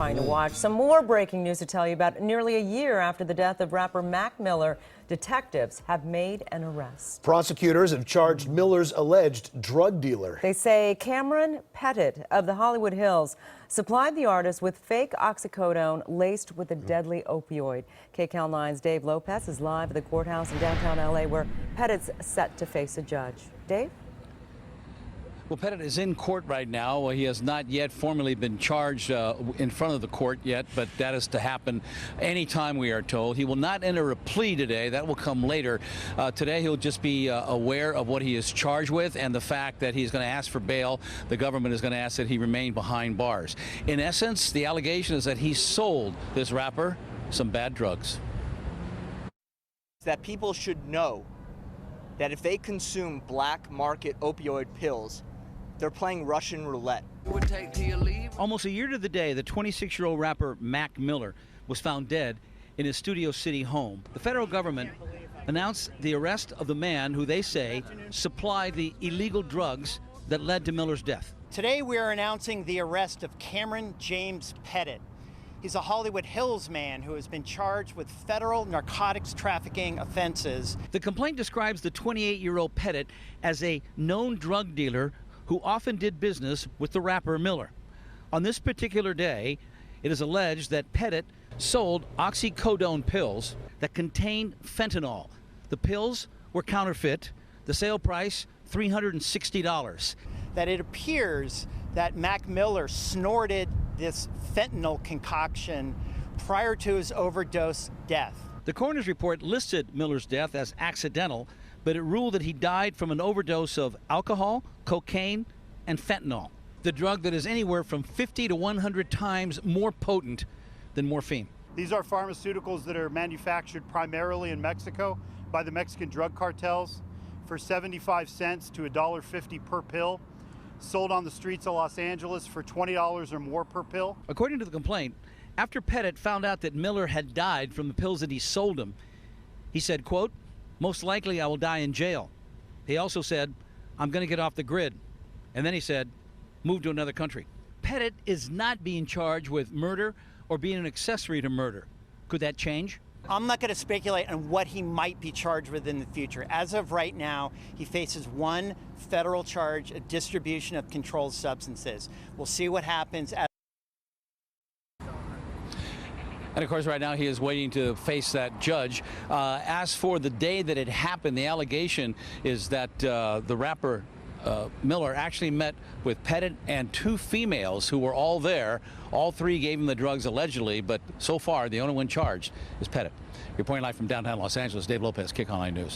Trying to watch some more breaking news to tell you about. Nearly a year after the death of rapper Mac Miller, detectives have made an arrest. Prosecutors have charged Miller's alleged drug dealer. They say Cameron Pettit of the Hollywood Hills supplied the artist with fake oxycodone laced with a deadly opioid. KCAL 9's Dave Lopez is live at the courthouse in downtown LA where Pettit's set to face a judge. Dave? Well, Pettit is in court right now. He has not yet formally been charged in front of the court yet, but that is to happen anytime, we are told. He will not enter a plea today. That will come later. Today, he'll just be aware of what he is charged with and the fact that he's going to ask for bail. The government is going to ask that he remain behind bars. In essence, the allegation is that he sold this rapper some bad drugs. That people should know that if they consume black market opioid pills, they're playing Russian roulette. Almost a year to the day, the 26-year-old rapper Mac Miller was found dead in his Studio City home. The federal government announced the arrest of the man who they say supplied the illegal drugs that led to Miller's death. Today we are announcing the arrest of Cameron James Pettit. He's a Hollywood Hills man who has been charged with federal narcotics trafficking offenses. The complaint describes the 28-year-old Pettit as a known drug dealer who often did business with the rapper Miller. On this particular day, it is alleged that Pettit sold oxycodone pills that contained fentanyl. The pills were counterfeit. The sale price, $360. That it appears that Mac Miller snorted this fentanyl concoction prior to his overdose death. The coroner's report listed Miller's death as accidental, but it ruled that he died from an overdose of alcohol, cocaine, and fentanyl, the drug that is anywhere from 50 to 100 times more potent than morphine. These are pharmaceuticals that are manufactured primarily in Mexico by the Mexican drug cartels for 75 cents to $1.50 per pill, sold on the streets of Los Angeles for $20 or more per pill. According to the complaint, after Pettit found out that Miller had died from the pills that he sold him, he said, quote, "Most likely I will die in jail." He also said, "I'm going to get off the grid." And then he said, "Move to another country." Pettit is not being charged with murder or being an accessory to murder. Could that change? I'm not going to speculate on what he might be charged with in the future. As of right now, he faces one federal charge of distribution of controlled substances. We'll see what happens. And of course, right now he is waiting to face that judge. As for the day that it happened, the allegation is that the rapper Miller actually met with Pettit and two females who were all there. All three gave him the drugs allegedly, but so far the only one charged is Pettit. Reporting live from downtown Los Angeles, Dave Lopez, KCAL 9 News.